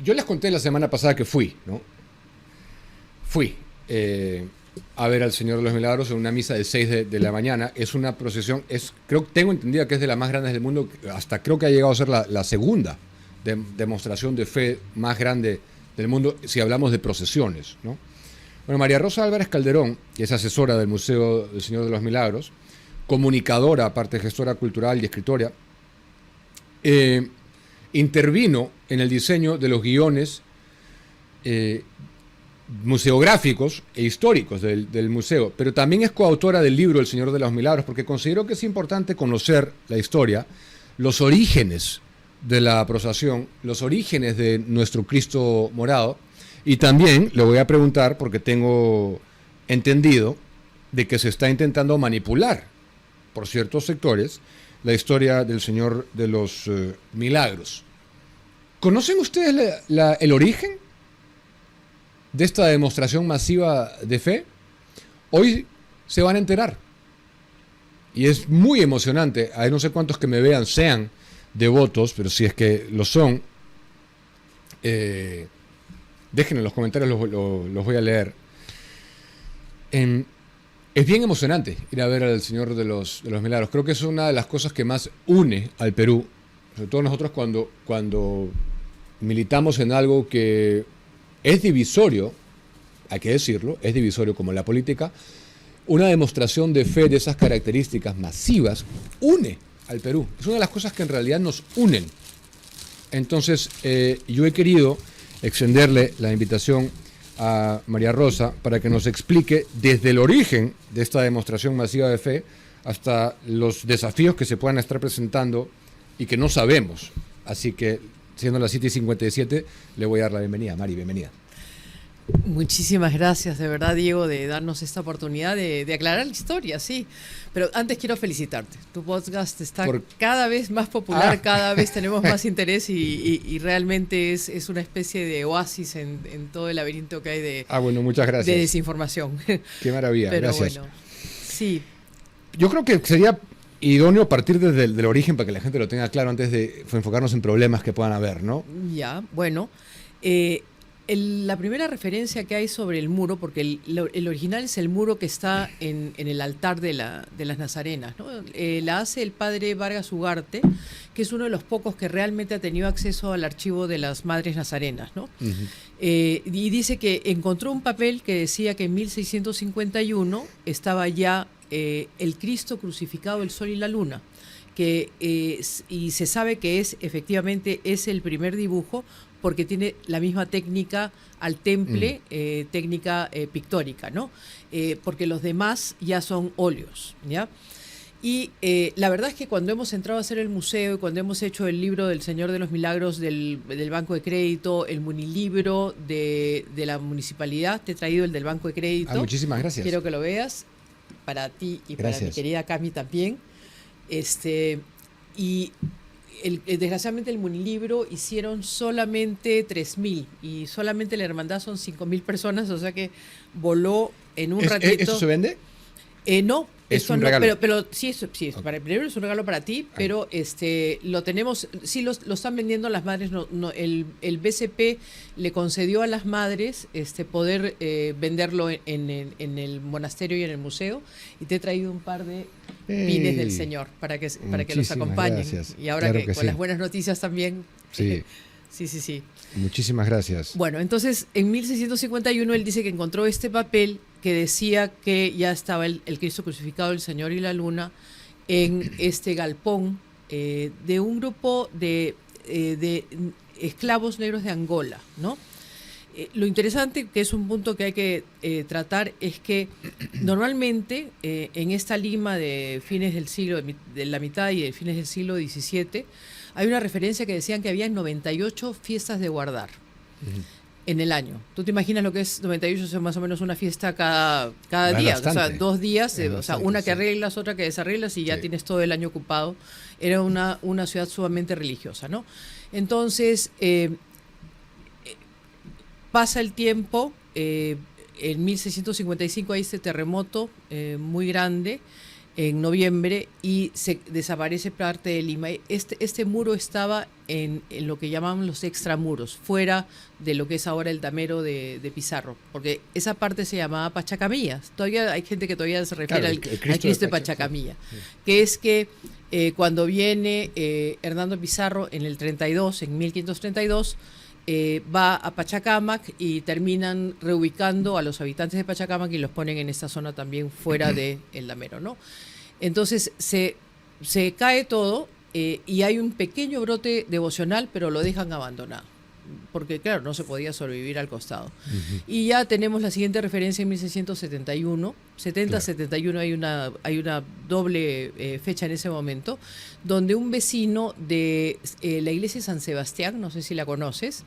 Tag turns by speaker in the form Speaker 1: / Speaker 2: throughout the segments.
Speaker 1: yo les conté la semana pasada que fui, ¿no? Fui a ver al Señor de los Milagros en una misa de 6 de la mañana. Es una procesión, tengo entendido que es de las más grandes del mundo, hasta creo que ha llegado a ser la segunda demostración de fe más grande del mundo, si hablamos de procesiones, ¿no? Bueno, María Rosa Álvarez Calderón, que es asesora del Museo del Señor de los Milagros, comunicadora, aparte gestora cultural y escritora, intervino en el diseño de los guiones museográficos e históricos del museo, pero también es coautora del libro El Señor de los Milagros, porque considero que es importante conocer la historia, los orígenes de la procesión, los orígenes de nuestro Cristo morado, y también le voy a preguntar, porque tengo entendido de que se está intentando manipular por ciertos sectores la historia del Señor de los Milagros. ¿Conocen ustedes el origen de esta demostración masiva de fe? Hoy se van a enterar. Y es muy emocionante. Hay no sé cuántos que me vean sean devotos, pero si es que lo son, dejen en los comentarios, los voy a leer. Es bien emocionante ir a ver al Señor de los Milagros. Creo que es una de las cosas que más une al Perú, sobre todo nosotros cuando militamos en algo que es divisorio, hay que decirlo, es divisorio como la política. Una demostración de fe de esas características masivas une al Perú. Es una de las cosas que en realidad nos unen. Entonces, yo he querido extenderle la invitación a María Rosa para que nos explique desde el origen de esta demostración masiva de fe hasta los desafíos que se puedan estar presentando y que no sabemos. Así que, siendo las 7:57, le voy a dar la bienvenida. Mari, bienvenida.
Speaker 2: Muchísimas gracias, de verdad, Diego, de darnos esta oportunidad de aclarar la historia, sí. Pero antes quiero felicitarte. Tu podcast está cada vez más popular, cada vez tenemos más interés y realmente es una especie de oasis en todo el laberinto que hay
Speaker 1: bueno, muchas gracias.
Speaker 2: De desinformación.
Speaker 1: Qué maravilla,
Speaker 2: pero
Speaker 1: gracias.
Speaker 2: Bueno, sí.
Speaker 1: Yo creo que sería idóneo partir desde el origen para que la gente lo tenga claro antes de enfocarnos en problemas que puedan haber, ¿no?
Speaker 2: Ya, bueno. La primera referencia que hay sobre el muro, porque el original es el muro que está en el altar de las Nazarenas, ¿no? La hace el padre Vargas Ugarte, que es uno de los pocos que realmente ha tenido acceso al archivo de las Madres Nazarenas, ¿no? Y dice que encontró un papel que decía que en 1651 estaba ya el Cristo crucificado, el sol y la luna, y se sabe que efectivamente es el primer dibujo, porque tiene la misma técnica al temple, técnica pictórica, ¿no? Porque los demás ya son óleos, ¿ya? Y la verdad es que cuando hemos entrado a hacer el museo y cuando hemos hecho el libro del Señor de los Milagros del Banco de Crédito, el munilibro de la municipalidad, te he traído el del Banco de Crédito.
Speaker 1: Muchísimas gracias.
Speaker 2: Quiero que lo veas, para ti y para mi querida Cami también. Y desgraciadamente el munilibro hicieron solamente 3.000 y solamente la hermandad son 5.000 personas, o sea que voló en un ratito.
Speaker 1: ¿Eso se vende?
Speaker 2: No.
Speaker 1: Es un regalo.
Speaker 2: Pero sí, para el primero es un regalo para ti, pero lo tenemos, sí lo están vendiendo las madres, el BCP le concedió a las madres poder venderlo en el monasterio y en el museo, y te he traído un par de pines del Señor para que los acompañen. Gracias. Y ahora claro que con las buenas noticias también.
Speaker 1: Sí.
Speaker 2: Sí.
Speaker 1: Muchísimas gracias.
Speaker 2: Bueno, entonces en 1651 él dice que encontró este papel que decía que ya estaba el Cristo crucificado, el Señor y la Luna en este galpón de un grupo de esclavos negros de Angola, ¿no? Lo interesante, que es un punto que hay que tratar, es que normalmente en esta Lima de fines del siglo, de la mitad y de fines del siglo XVII, hay una referencia que decían que había 98 fiestas de guardar en el año. ¿Tú te imaginas lo que es 98? Es más o menos una fiesta cada día. Bastante. O sea, 2 días, una que arreglas, otra que desarreglas y ya tienes todo el año ocupado. Era una ciudad sumamente religiosa, ¿no? Entonces, pasa el tiempo, en 1655 hay este terremoto muy grande, en noviembre y se desaparece parte de Lima. Este muro estaba en lo que llamaban los extramuros, fuera de lo que es ahora el damero de Pizarro, porque esa parte se llamaba Pachacamilla. Todavía hay gente que todavía se refiere al Cristo de Pachacamilla, sí. Que es que cuando viene Hernando Pizarro en el 32, en 1532, va a Pachacámac y terminan reubicando a los habitantes de Pachacámac y los ponen en esta zona también fuera del damero, ¿no? Entonces se cae todo y hay un pequeño brote devocional, pero lo dejan abandonado, porque claro, no se podía sobrevivir al costado. Uh-huh. Y ya tenemos la siguiente referencia en 1671, 70-71, hay una doble fecha en ese momento, donde un vecino de la iglesia de San Sebastián, no sé si la conoces,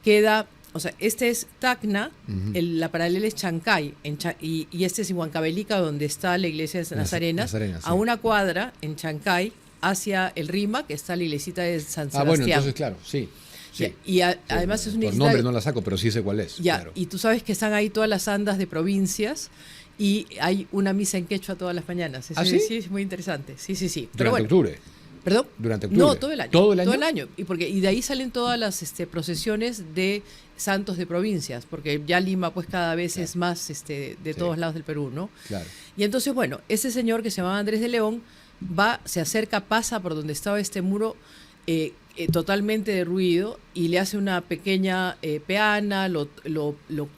Speaker 2: queda, o sea, este es Tacna, uh-huh. La paralela es Chancay, y este es Huancavelica, donde está la iglesia de Nazarenas, sí. A una cuadra en Chancay, hacia el Rima, que está la iglesita de San Sebastián.
Speaker 1: Bueno, entonces claro, sí. Sí.
Speaker 2: Y además es una
Speaker 1: iglesia... Por nombre no la saco, pero sí sé cuál es.
Speaker 2: Ya,
Speaker 1: claro.
Speaker 2: Y tú sabes que están ahí todas las andas de provincias y hay una misa en quechua todas las mañanas.
Speaker 1: ¿Ah, sí?
Speaker 2: Sí, es muy interesante. Sí.
Speaker 1: Durante octubre.
Speaker 2: ¿Perdón?
Speaker 1: Durante octubre.
Speaker 2: No, todo el año.
Speaker 1: ¿Todo el año?
Speaker 2: Todo el año. Y de ahí salen todas las procesiones de santos de provincias, porque ya Lima pues cada vez claro. Es más de todos lados del Perú, ¿no?
Speaker 1: Claro.
Speaker 2: Y entonces, bueno, ese señor que se llamaba Andrés de León se acerca, pasa por donde estaba este muro totalmente derruido y le hace una pequeña peana, lo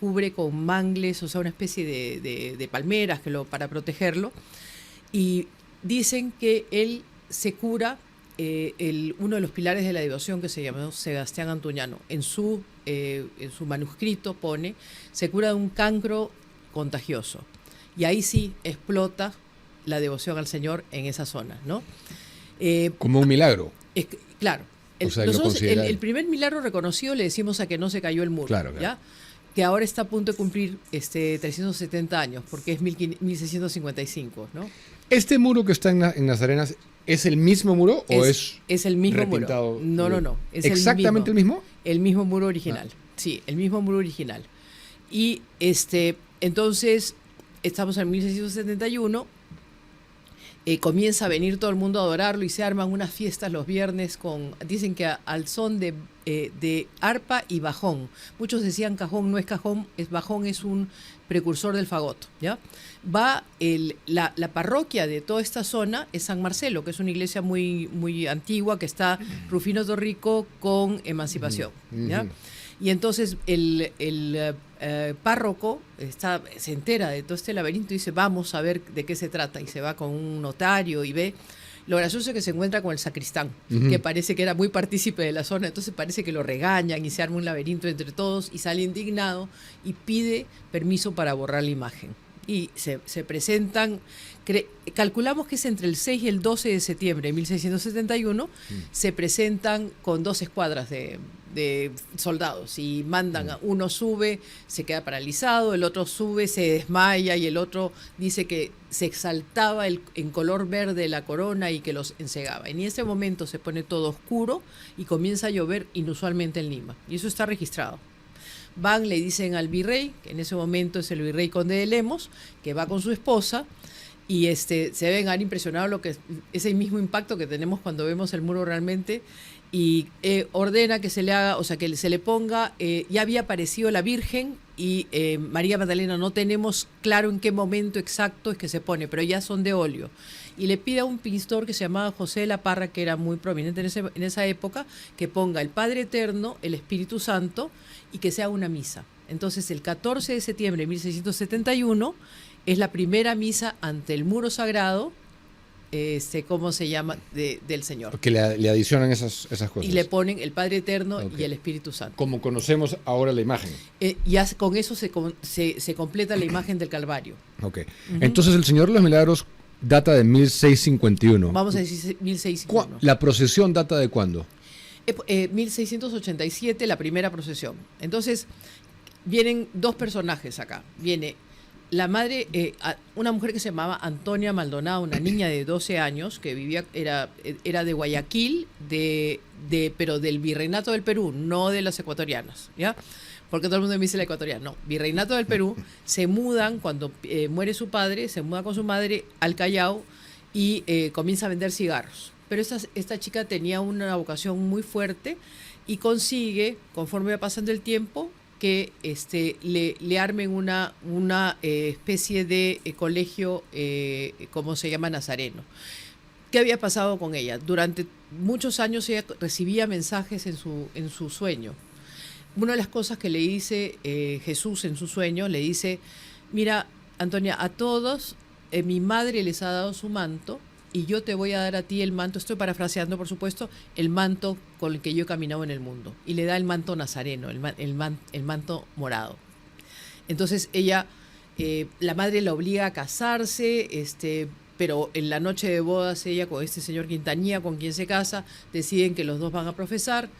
Speaker 2: cubre con mangles, o sea, una especie de palmeras para protegerlo. Y dicen que él se cura uno de los pilares de la devoción, que se llamó Sebastián Antuñano. En su manuscrito pone, se cura de un cancro contagioso. Y ahí sí explota la devoción al Señor en esa zona, ¿no?
Speaker 1: Como un milagro.
Speaker 2: Claro. Nosotros, el primer milagro reconocido le decimos a que no se cayó el muro, claro. ¿Ya? Que ahora está a punto de cumplir 370 años, porque es 1655, ¿no?
Speaker 1: ¿Este muro que está en Nazarenas es el mismo muro o es
Speaker 2: el mismo
Speaker 1: repintado?
Speaker 2: Muro. No. Es
Speaker 1: ¿Exactamente el mismo?
Speaker 2: El mismo muro original. Sí, el mismo muro original. Y entonces estamos en 1671. Comienza a venir todo el mundo a adorarlo y se arman unas fiestas los viernes dicen que al son de arpa y bajón. Muchos decían cajón, no es cajón, bajón es un precursor del fagot, ¿ya? Va la parroquia de toda esta zona es San Marcelo, que es una iglesia muy, muy antigua, que está Rufino Torrico con Emancipación, ¿ya? Y entonces el párroco se entera de todo este laberinto y dice, vamos a ver de qué se trata. Y se va con un notario y ve. Lo gracioso es que se encuentra con el sacristán, que parece que era muy partícipe de la zona, entonces parece que lo regañan y se arma un laberinto entre todos y sale indignado y pide permiso para borrar la imagen. Y se presentan, calculamos que es entre el 6 y el 12 de septiembre de 1671, se presentan con 2 escuadras de soldados y mandan, uno sube, se queda paralizado, el otro sube, se desmaya y el otro dice que se exaltaba en color verde la corona y que los encegaba. En ese momento se pone todo oscuro y comienza a llover inusualmente en Lima, y eso está registrado. Van, le dicen al virrey, que en ese momento es el virrey conde de Lemos, que va con su esposa, y se ven impresionados lo que es el mismo impacto que tenemos cuando vemos el muro realmente, y ordena que se le haga, o sea, que se le ponga, ya había aparecido la Virgen y María Magdalena, no tenemos claro en qué momento exacto es que se pone, pero ya son de óleo. Y le pide a un pintor que se llamaba José de la Parra, que era muy prominente en esa época, que ponga el Padre Eterno, el Espíritu Santo, y que sea una misa. Entonces, el 14 de septiembre de 1671 es la primera misa ante el muro sagrado, ¿cómo se llama? Del Señor.
Speaker 1: Porque le adicionan esas cosas.
Speaker 2: Y le ponen el Padre Eterno y el Espíritu Santo.
Speaker 1: Como conocemos ahora la imagen.
Speaker 2: Ya con eso se completa la imagen del Calvario.
Speaker 1: Ok. Entonces, el Señor de los Milagros data de 1651.
Speaker 2: Vamos a decir 1651.
Speaker 1: ¿La procesión data de cuándo?
Speaker 2: 1687, la primera procesión. Entonces, vienen 2 personajes acá. Viene la madre, una mujer que se llamaba Antonia Maldonado, una niña de 12 años que vivía, era de Guayaquil, pero del Virreinato del Perú, no de las ecuatorianas, ¿ya? Porque todo el mundo me dice la ecuatoriana. No, Virreinato del Perú, se mudan, cuando muere su padre, se muda con su madre al Callao, y comienza a vender cigarros. Pero esta chica tenía una vocación muy fuerte y consigue, conforme va pasando el tiempo, que le armen una especie de colegio, ¿cómo se llama? Nazareno. ¿Qué había pasado con ella? Durante muchos años ella recibía mensajes en su sueño. Una de las cosas que le dice Jesús en su sueño, le dice, mira, Antonia, a todos mi madre les ha dado su manto y yo te voy a dar a ti el manto, estoy parafraseando por supuesto, el manto con el que yo he caminado en el mundo. Y le da el manto nazareno, el manto morado. Entonces ella, la madre la obliga a casarse, pero en la noche de bodas ella con este señor Quintanilla, con quien se casa, deciden que los dos van a profesar.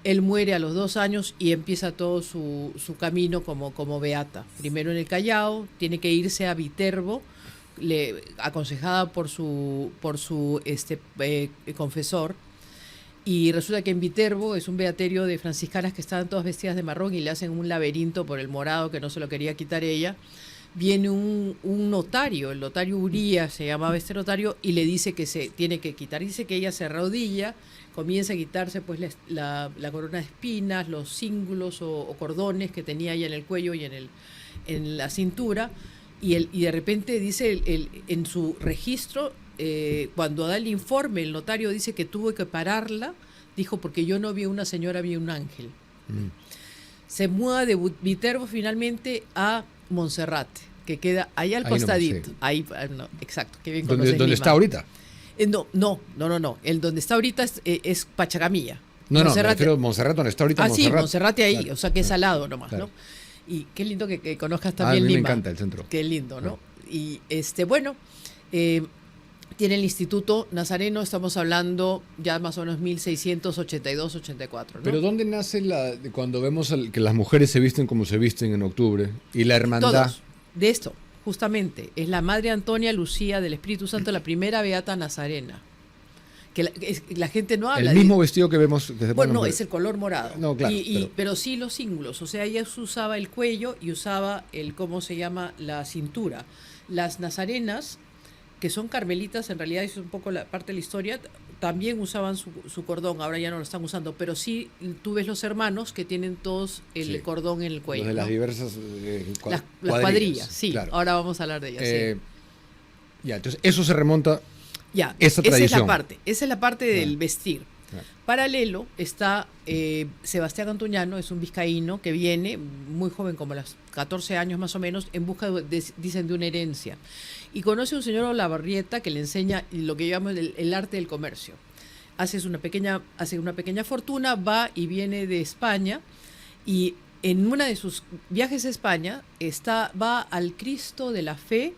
Speaker 2: Él muere a los 2 años y empieza todo su camino como beata. Primero en el Callao, tiene que irse a Viterbo, aconsejada por su confesor, y resulta que en Viterbo es un beaterio de franciscanas que estaban todas vestidas de marrón y le hacen un laberinto por el morado que no se lo quería quitar ella. Viene un notario, el notario Uría se llamaba este notario, y le dice que se tiene que quitar. Dice que ella se arrodilla, comienza a quitarse pues la corona de espinas, los cíngulos o cordones que tenía ella en el cuello y en la cintura, y de repente dice en su registro, cuando da el informe, el notario dice que tuvo que pararla, dijo, porque yo no vi una señora, vi un ángel. Se muda de Viterbo finalmente a Monserrate, que queda ahí al costadito. Ahí, no, exacto, que bien conoces
Speaker 1: ¿Dónde está ahorita?
Speaker 2: No. El donde está ahorita es Pachacamilla.
Speaker 1: No, me refiero a Monserrate, donde está ahorita
Speaker 2: Monserrate. Sí, Monserrate ahí, claro, o sea que es al lado nomás, claro. ¿No? Y qué lindo que conozcas también Lima.
Speaker 1: A mí me encanta el centro.
Speaker 2: Qué lindo, ¿no? Y tiene el Instituto Nazareno, estamos hablando ya más o menos 1682-84, ¿no?
Speaker 1: Pero ¿dónde nace cuando vemos que las mujeres se visten como se visten en octubre? Y la hermandad.
Speaker 2: Todos, de esto, justamente, es la Madre Antonia Lucía del Espíritu Santo, la primera beata nazarena. Que la gente no habla.
Speaker 1: El mismo vestido que vemos.
Speaker 2: Bueno, no, es el color morado.
Speaker 1: No, claro.
Speaker 2: Pero sí los cíngulos. O sea, ella usaba el cuello y usaba ¿cómo se llama? La cintura. Las nazarenas, que son carmelitas, en realidad es un poco la parte de la historia, también usaban su cordón, ahora ya no lo están usando, pero sí tú ves los hermanos que tienen todos el cordón en el cuello.
Speaker 1: Los de las diversas
Speaker 2: las cuadrillas, sí, claro. Ahora vamos a hablar de ellas. Sí.
Speaker 1: Ya, entonces eso se remonta.
Speaker 2: Ya,
Speaker 1: esa tradición.
Speaker 2: Esa es la parte del vestir. Paralelo está Sebastián Antuñano, es un vizcaíno que viene, muy joven, como a los 14 años más o menos, en busca, dicen, de una herencia. Y conoce a un señor Olavarrieta que le enseña lo que llamamos el arte del comercio. Hace una pequeña fortuna, va y viene de España, y en uno de sus viajes a España va al Cristo de la Fe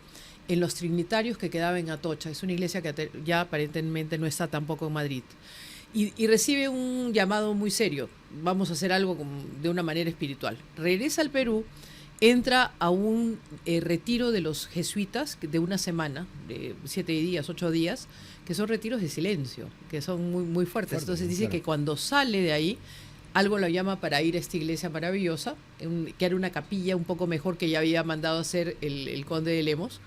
Speaker 2: en los Trinitarios que quedaba en Atocha. Es una iglesia que ya aparentemente no está tampoco en Madrid. Y recibe un llamado muy serio. Vamos a hacer algo de una manera espiritual. Regresa al Perú, entra a un retiro de los jesuitas de una semana, de 7 días, 8 días, que son retiros de silencio, que son muy, muy fuertes. Entonces dice que cuando sale de ahí, algo lo llama para ir a esta iglesia maravillosa, que era una capilla un poco mejor que ya había mandado hacer el conde de Lemos.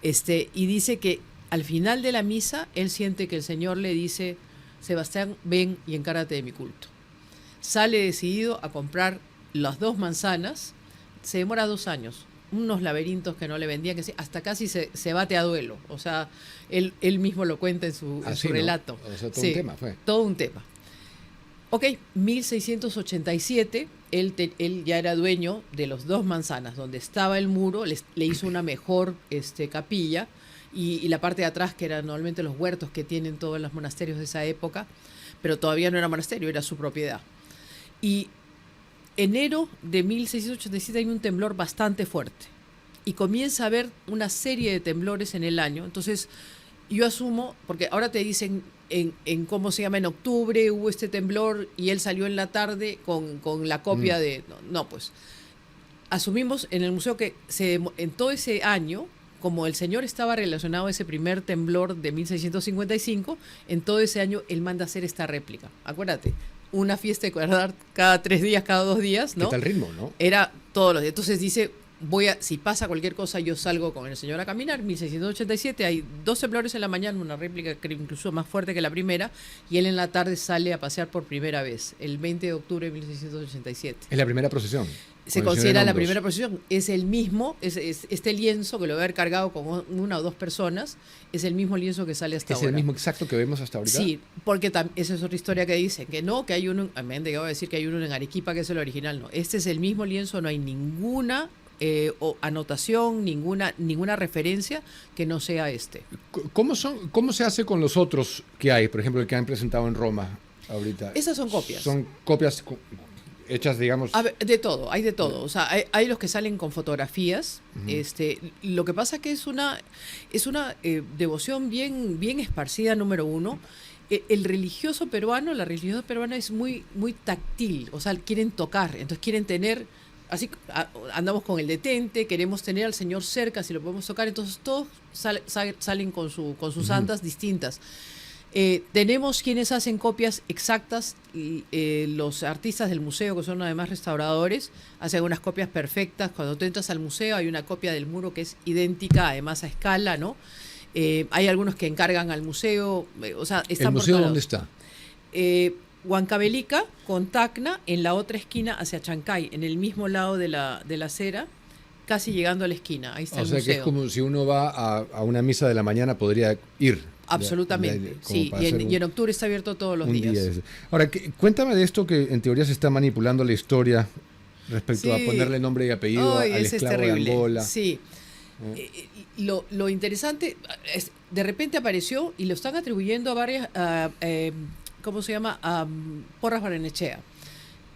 Speaker 2: Y dice que al final de la misa, él siente que el Señor le dice: Sebastián, ven y encárate de mi culto. Sale decidido a comprar las 2 manzanas, se demora 2 años, unos laberintos que no le vendían, que hasta casi se bate a duelo. O sea, él mismo lo cuenta en su relato.
Speaker 1: O sea, todo un tema fue.
Speaker 2: Todo un tema. Ok, 1687, él ya era dueño de las 2 manzanas, donde estaba el muro, le hizo una mejor capilla, y la parte de atrás, que eran normalmente los huertos que tienen todos los monasterios de esa época, pero todavía no era monasterio, era su propiedad. Y enero de 1687 hay un temblor bastante fuerte, y comienza a haber una serie de temblores en el año. Entonces yo asumo, porque ahora te dicen en cómo se llama, en octubre hubo este temblor y él salió en la tarde con la copia de... No, pues asumimos en el museo que en todo ese año, como el señor estaba relacionado a ese primer temblor de 1655, en todo ese año él manda a hacer esta réplica. Acuérdate, una fiesta de cada 3 días, cada 2 días, ¿no?
Speaker 1: ¿Qué tal ritmo, no?
Speaker 2: Era todos los días. Entonces dice, si pasa cualquier cosa, yo salgo con el señor a caminar. 1687, hay 2 temblores en la mañana, una réplica que incluso más fuerte que la primera, y él en la tarde sale a pasear por primera vez, el 20 de octubre de 1687.
Speaker 1: Es la primera procesión.
Speaker 2: Se considera la primera procesión. Es el mismo, este lienzo que lo debe haber cargado con 1 o 2 personas, es el mismo lienzo que sale hasta ahora.
Speaker 1: ¿Es el mismo exacto que vemos hasta ahorita?
Speaker 2: Sí, porque esa es otra historia que dicen, que no, que hay uno, me han llegado a decir que hay uno en Arequipa que es el original, no. Este es el mismo lienzo, no hay ninguna anotación, ninguna referencia que no sea este.
Speaker 1: ¿Cómo se hace con los otros que hay? Por ejemplo, el que han presentado en Roma ahorita.
Speaker 2: Esas son copias.
Speaker 1: Son copias hechas, digamos...
Speaker 2: A ver, de todo, hay de todo. O sea, hay los que salen con fotografías. Lo que pasa es que es una devoción bien esparcida, número uno. El religioso peruano, la religiosa peruana es muy táctil. O sea, quieren tocar, entonces quieren tener... Así andamos con el detente, queremos tener al Señor cerca, si lo podemos tocar, entonces todos salen con sus santas distintas. Tenemos quienes hacen copias exactas, los artistas del museo, que son además restauradores, hacen unas copias perfectas. Cuando tú entras al museo hay una copia del muro que es idéntica, además a escala, ¿no? Hay algunos que encargan al museo, o sea, están
Speaker 1: ¿El museo
Speaker 2: por
Speaker 1: dónde está?
Speaker 2: Huancavelica con Tacna, en la otra esquina hacia Chancay, en el mismo lado de la acera, casi llegando a la esquina. Ahí está el museo. O sea, que
Speaker 1: es como si uno va a una misa de la mañana, podría ir.
Speaker 2: Absolutamente, sí. Y en octubre está abierto todos los días.
Speaker 1: Ahora, cuéntame de esto que en teoría se está manipulando la historia respecto a ponerle nombre y apellido al esclavo de Angola.
Speaker 2: Sí. Lo interesante, de repente apareció y lo están atribuyendo a varias... ¿cómo se llama? Porras Barrenechea.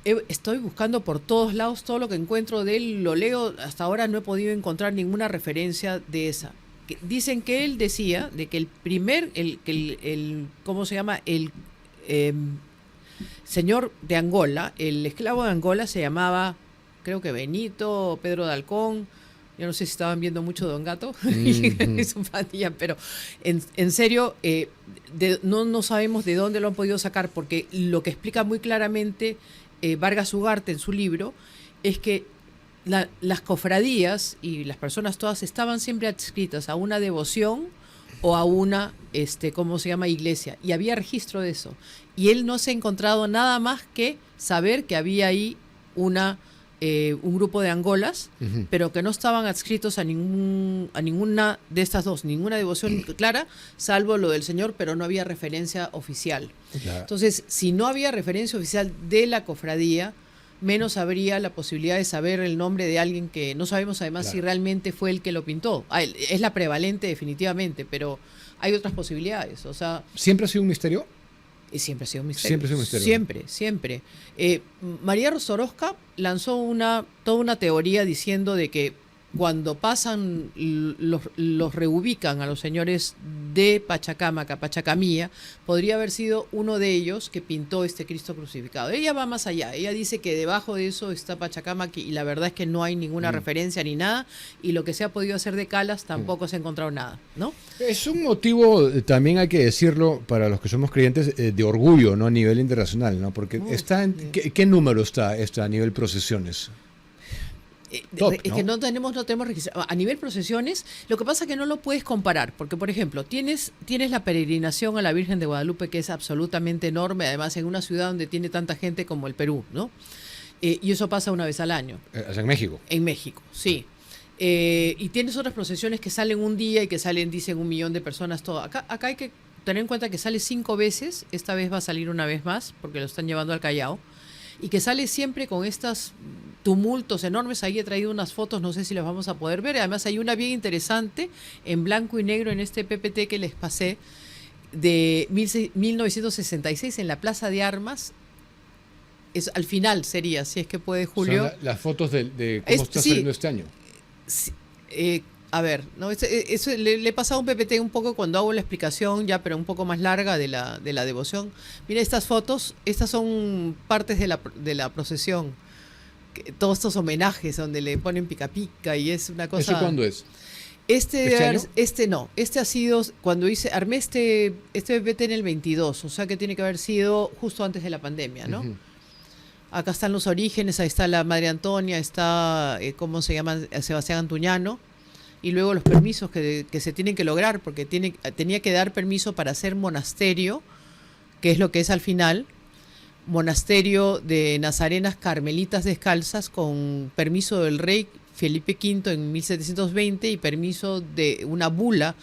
Speaker 2: Estoy buscando por todos lados todo lo que encuentro de él, lo leo, hasta ahora no he podido encontrar ninguna referencia de esa. Dicen que él decía de que ¿cómo se llama? El señor de Angola, el esclavo de Angola se llamaba, creo que Benito, Pedro de Halcón. Yo no sé si estaban viendo mucho Don Gato y su pandilla, pero en serio, no sabemos de dónde lo han podido sacar, porque lo que explica muy claramente Vargas Ugarte en su libro es que las cofradías y las personas todas estaban siempre adscritas a una devoción o a una, ¿cómo se llama?, iglesia. Y había registro de eso. Y él no se ha encontrado nada más que saber que había ahí un grupo de Angolas, pero que no estaban adscritos a ninguna de estas dos, ninguna devoción clara, salvo lo del Señor, pero no había referencia oficial. Claro. Entonces, si no había referencia oficial de la cofradía, menos habría la posibilidad de saber el nombre de alguien que no sabemos además si realmente fue el que lo pintó. Es la prevalente definitivamente, pero hay otras posibilidades. O sea,
Speaker 1: ¿siempre ha sido un misterio?
Speaker 2: Siempre ha sido un misterio.
Speaker 1: Siempre ha sido un misterio.
Speaker 2: Siempre. María Rosorosca lanzó toda una teoría diciendo de que cuando pasan, los reubican a los señores de Pachacámac, Pachacamilla, podría haber sido uno de ellos que pintó este Cristo crucificado. Ella va más allá. Ella dice que debajo de eso está Pachacámac y la verdad es que no hay ninguna referencia ni nada, y lo que se ha podido hacer de Calas tampoco se ha encontrado nada, ¿no?
Speaker 1: Es un motivo, también hay que decirlo, para los que somos creyentes, de orgullo, ¿no?, a nivel internacional, ¿no? Porque ¿qué número está a nivel procesiones?
Speaker 2: Top, ¿no? Es que no tenemos registrado. A nivel procesiones, lo que pasa es que no lo puedes comparar, porque, por ejemplo, tienes la peregrinación a la Virgen de Guadalupe, que es absolutamente enorme, además en una ciudad donde tiene tanta gente como el Perú, ¿no? Y eso pasa una vez al año.
Speaker 1: ¿En México?
Speaker 2: En México, sí. Y tienes otras procesiones que salen un día y que salen, dicen, 1 millón de personas, todo. Acá hay que tener en cuenta que sale 5 veces, esta vez va a salir una vez más, porque lo están llevando al Callao, y que sale siempre con estos tumultos enormes. Ahí he traído unas fotos, no sé si las vamos a poder ver. Además hay una bien interesante en blanco y negro en este PPT que les pasé de 1966 en la Plaza de Armas. Al final sería, si es que puede, Julio.
Speaker 1: Son las fotos de cómo está saliendo este año.
Speaker 2: Sí, a ver, ¿no? Eso le he pasado un PPT un poco cuando hago la explicación ya, pero un poco más larga de la devoción. Mira estas fotos, estas son partes de la procesión. Todos estos homenajes donde le ponen pica pica y es una cosa.
Speaker 1: ¿Eso cuándo es?
Speaker 2: Este no, este ha sido cuando armé este PPT en el 22, o sea que tiene que haber sido justo antes de la pandemia, ¿no? Acá están los orígenes, ahí está la Madre Antonia, está, ¿cómo se llama? Sebastián Antuñano. Y luego los permisos que se tienen que lograr, porque tenía que dar permiso para hacer monasterio, que es lo que es al final, monasterio de Nazarenas Carmelitas Descalzas, con permiso del rey Felipe V en 1720 y permiso de una bula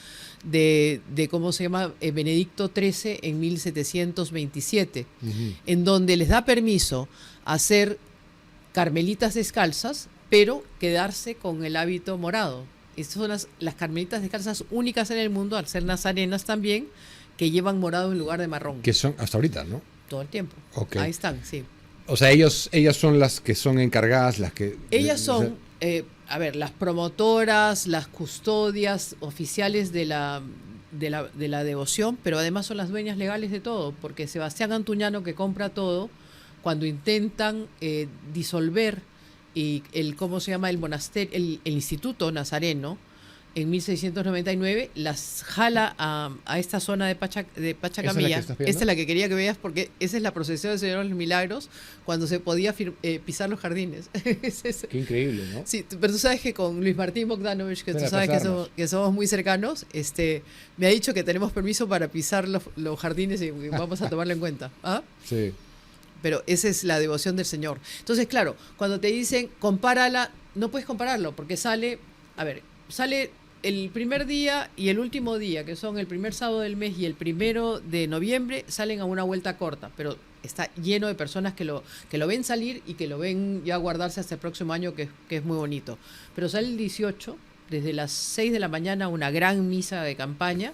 Speaker 2: de ¿cómo se llama? Benedicto XIII en 1727, en donde les da permiso hacer carmelitas descalzas, pero quedarse con el hábito morado. Estas son las carmelitas descalzas únicas en el mundo, al ser nazarenas también, que llevan morado en lugar de marrón.
Speaker 1: Que son hasta ahorita, ¿no?
Speaker 2: Todo el tiempo.
Speaker 1: Okay.
Speaker 2: Ahí están, sí.
Speaker 1: O sea, ellas son las que son encargadas, las que...
Speaker 2: Ellas son, las promotoras, las custodias oficiales de la devoción, pero además son las dueñas legales de todo, porque Sebastián Antuñano, que compra todo, cuando intentan disolver ¿cómo se llama? El monasterio, el Instituto Nazareno, en 1699, las jala a esta zona de Pachacamilla. Esta es la que quería que veas, porque esa es la procesión del Señor de los Milagros, cuando se podía pisar los jardines.
Speaker 1: Qué increíble, ¿no?
Speaker 2: Sí, pero tú sabes que con Luis Martín Bogdanovich, que tú sabes que somos muy cercanos, me ha dicho que tenemos permiso para pisar los jardines y vamos a tomarlo en cuenta. ¿Ah?
Speaker 1: Sí.
Speaker 2: Pero esa es la devoción del Señor. Entonces, claro, cuando te dicen compárala, no puedes compararlo, porque sale el primer día y el último día, que son el primer sábado del mes y el 1 de noviembre, salen a una vuelta corta, pero está lleno de personas que lo ven salir y que lo ven ya guardarse hasta el próximo año, que es muy bonito. Pero sale el 18, desde las 6 de la mañana, una gran misa de campaña,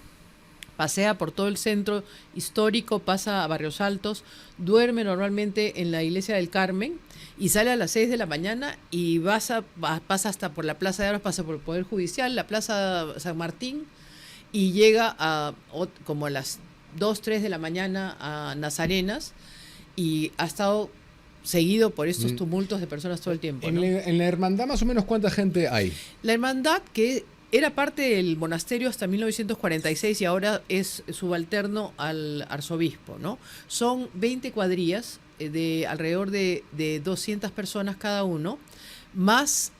Speaker 2: pasea por todo el centro histórico, pasa a Barrios Altos, duerme normalmente en la iglesia del Carmen y sale a las 6 de la mañana y pasa hasta por la Plaza de Armas, pasa por el Poder Judicial, la Plaza San Martín, y llega como a las 2, 3 de la mañana a Nazarenas, y ha estado seguido por estos tumultos de personas todo el tiempo, ¿no?
Speaker 1: En la hermandad, más o menos, ¿cuánta gente hay?
Speaker 2: La hermandad, que era parte del monasterio hasta 1946 y ahora es subalterno al arzobispo, ¿no? Son 20 cuadrillas de alrededor de 200 personas cada uno, más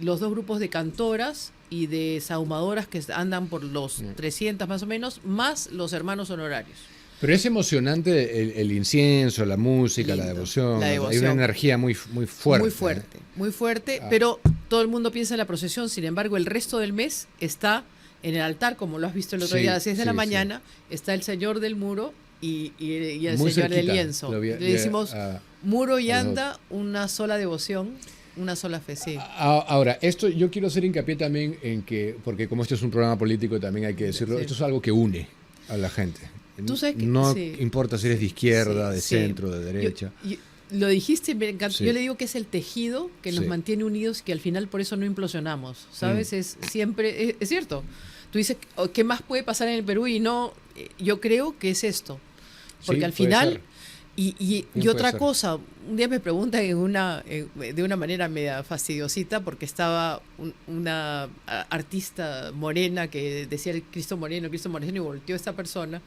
Speaker 2: los 2 grupos de cantoras y de sahumadoras que andan por los 300 más o menos, más los hermanos honorarios.
Speaker 1: Pero es emocionante el incienso, la música, la devoción. Hay una energía muy fuerte.
Speaker 2: Muy fuerte, pero todo el mundo piensa en la procesión. Sin embargo, el resto del mes está en el altar, como lo has visto el otro día, a las 6 de la mañana, está el Señor del Muro y el
Speaker 1: muy
Speaker 2: Señor
Speaker 1: cerquita,
Speaker 2: del Lienzo. Le decimos Muro y Anda, una sola devoción, una sola fe, sí.
Speaker 1: Ahora, esto yo quiero hacer hincapié también en que, porque como este es un programa político, también hay que decirlo, esto es algo que une a la gente.
Speaker 2: ¿Tú sabes que,
Speaker 1: no importa si eres de izquierda, de centro, de derecha.
Speaker 2: Lo dijiste, me encanta. Yo le digo que es el tejido que nos mantiene unidos, que al final por eso no implosionamos, ¿sabes? Es siempre, es cierto. Tú dices, ¿qué más puede pasar en el Perú? Y no, yo creo que es esto. Porque al final, y otra cosa, un día me preguntan de una manera media fastidiosita, porque estaba una artista morena que decía el Cristo Moreno, y volteó a esta persona,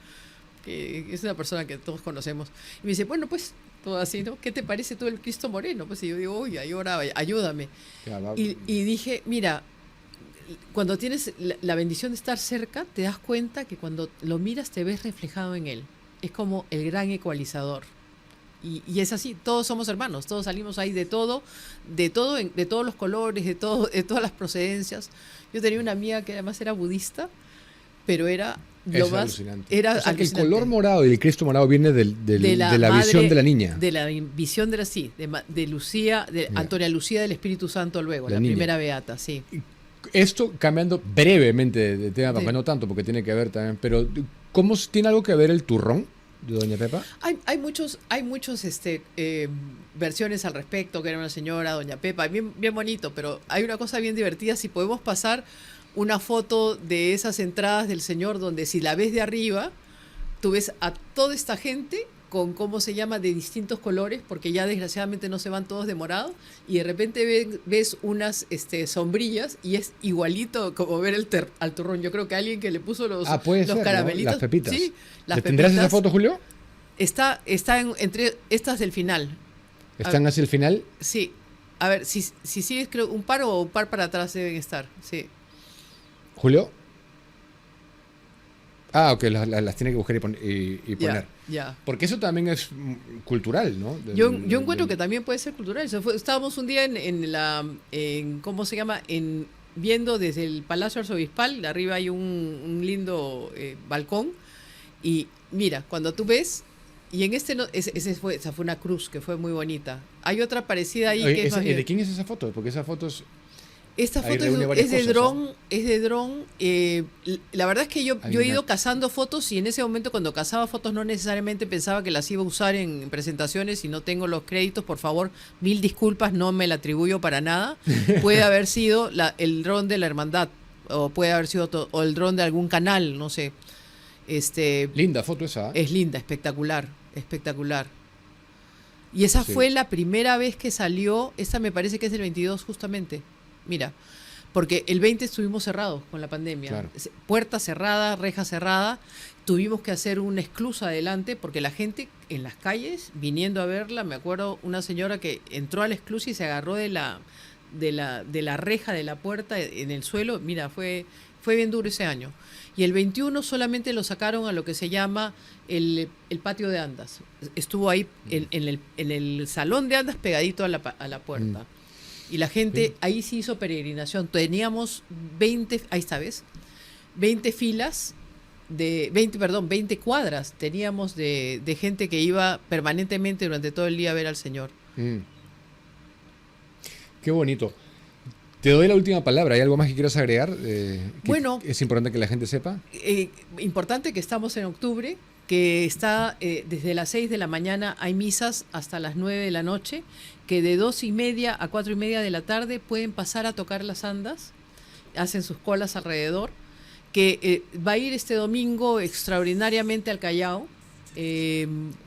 Speaker 2: que es una persona que todos conocemos, y me dice, bueno, pues, todo así, ¿no? ¿Qué te parece tú el Cristo Moreno? Pues y yo digo, uy, ahora ayúdame. Y dije, mira, cuando tienes la bendición de estar cerca, te das cuenta que cuando lo miras te ves reflejado en él. Es como el gran ecualizador. Y es así, todos somos hermanos, todos salimos ahí de todos los colores, de todas las procedencias. Yo tenía una amiga que además era budista, pero era lo más alucinante. Era
Speaker 1: que el color morado y el Cristo morado viene de la
Speaker 2: madre,
Speaker 1: visión de la niña.
Speaker 2: De la visión de Lucía, de Antonia Lucía del Espíritu Santo luego, la primera beata, sí.
Speaker 1: Esto cambiando brevemente de tema, porque no tanto, porque tiene que ver también, pero ¿cómo tiene algo que ver el turrón de Doña Pepa?
Speaker 2: Hay muchos versiones al respecto, que era una señora, Doña Pepa, bien bonito, pero hay una cosa bien divertida. Si podemos pasar una foto de esas entradas del Señor, donde si la ves de arriba, tú ves a toda esta gente con, ¿cómo se llama?, de distintos colores, porque ya desgraciadamente no se van todos de morado, y de repente ves unas sombrillas, y es igualito como ver al turrón. Yo creo que alguien que le puso los caramelitos, ¿no?
Speaker 1: Las pepitas.
Speaker 2: Sí,
Speaker 1: ¿Tendrás esa foto, Julio?
Speaker 2: Está entre estas del final.
Speaker 1: ¿Están hacia el final?
Speaker 2: Sí. A ver, si sigues, creo, un par o un par para atrás deben estar. Sí.
Speaker 1: ¿Julio? Ah, ok, las tiene que buscar y poner.
Speaker 2: Ya.
Speaker 1: Porque eso también es cultural, ¿no?
Speaker 2: Yo encuentro que también puede ser cultural. Estábamos un día ¿cómo se llama? Viendo desde el Palacio Arzobispal, arriba hay un lindo balcón, y mira, cuando tú ves, y en esa fue una cruz que fue muy bonita. Hay otra parecida ahí que es más bien.
Speaker 1: ¿De quién es esa foto? Porque esa foto es...
Speaker 2: Esta
Speaker 1: ahí
Speaker 2: foto
Speaker 1: reúne varias
Speaker 2: es de
Speaker 1: cosas,
Speaker 2: dron,
Speaker 1: ¿no?
Speaker 2: es de dron. La verdad es que yo
Speaker 1: Hay
Speaker 2: he ido
Speaker 1: una-
Speaker 2: cazando fotos, y en ese momento cuando cazaba fotos no necesariamente pensaba que las iba a usar en presentaciones, y no tengo los créditos, por favor, mil disculpas, no me la atribuyo para nada. Puede haber sido el dron de la hermandad, o puede haber sido o el dron de algún canal, no sé.
Speaker 1: Linda foto esa.
Speaker 2: Es linda, espectacular, espectacular. Y esa
Speaker 1: Sí.
Speaker 2: fue la primera vez que salió. Esta me parece que es del 22 justamente. Mira, porque el 20 estuvimos cerrados con la pandemia.
Speaker 1: Claro.
Speaker 2: Puerta cerrada, reja cerrada. Tuvimos que hacer una esclusa adelante porque la gente en las calles, viniendo a verla, me acuerdo una señora que entró a la esclusa y se agarró de la reja de la puerta en el suelo. Mira, fue bien duro ese año. Y el 21 solamente lo sacaron a lo que se llama el patio de andas. Estuvo ahí en el salón de andas pegadito a la puerta. Y la gente ahí sí hizo peregrinación. Teníamos 20, ahí está, ¿ves? 20 filas, 20 cuadras teníamos de gente que iba permanentemente durante todo el día a ver al Señor.
Speaker 1: Qué bonito. Te doy la última palabra. ¿Hay algo más que quieras agregar?
Speaker 2: Bueno.
Speaker 1: Es importante que la gente sepa.
Speaker 2: Importante que estamos en octubre, que está desde las 6 de la mañana hay misas hasta las 9 de la noche, que de 2:30 a 4:30 de la tarde pueden pasar a tocar las andas, hacen sus colas alrededor, que va a ir este domingo extraordinariamente al Callao.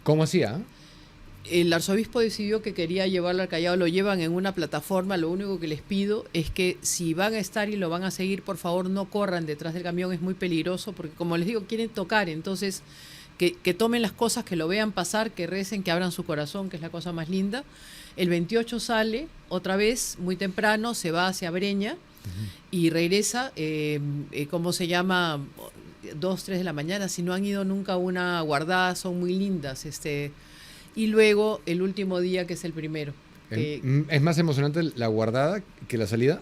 Speaker 1: ¿Cómo hacía?
Speaker 2: El arzobispo decidió que quería llevarlo al Callao, lo llevan en una plataforma. Lo único que les pido es que si van a estar y lo van a seguir, por favor no corran detrás del camión, es muy peligroso, porque como les digo, quieren tocar, entonces que tomen las cosas, que lo vean pasar, que recen, que abran su corazón, que es la cosa más linda. El 28 sale otra vez muy temprano, se va hacia Breña y regresa, ¿cómo se llama? 2, 3 de la mañana. Si no han ido nunca a una guardada, son muy lindas. Y luego el último día, que es el primero.
Speaker 1: ¿Es más emocionante la guardada que la salida?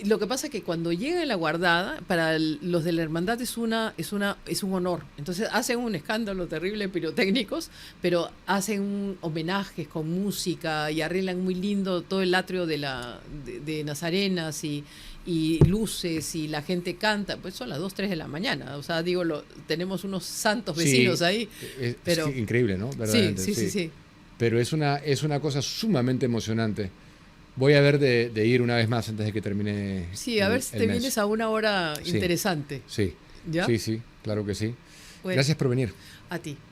Speaker 2: Lo que pasa es que cuando llega la guardada, para los de la hermandad es un honor. Entonces hacen un escándalo terrible, pirotécnicos, pero hacen homenajes con música y arreglan muy lindo todo el atrio de Nazarenas y luces, y la gente canta. Pues son las 2, 3 de la mañana. O sea, digo, tenemos unos santos vecinos ahí. Pero
Speaker 1: es increíble, ¿no?
Speaker 2: Sí.
Speaker 1: Pero es una cosa sumamente emocionante. Voy a ver de ir una vez más antes de que termine.
Speaker 2: Sí, a ver si te vienes a una hora interesante.
Speaker 1: Sí,
Speaker 2: ¿Ya?
Speaker 1: sí, claro que sí.
Speaker 2: Bueno,
Speaker 1: Gracias por venir.
Speaker 2: a ti.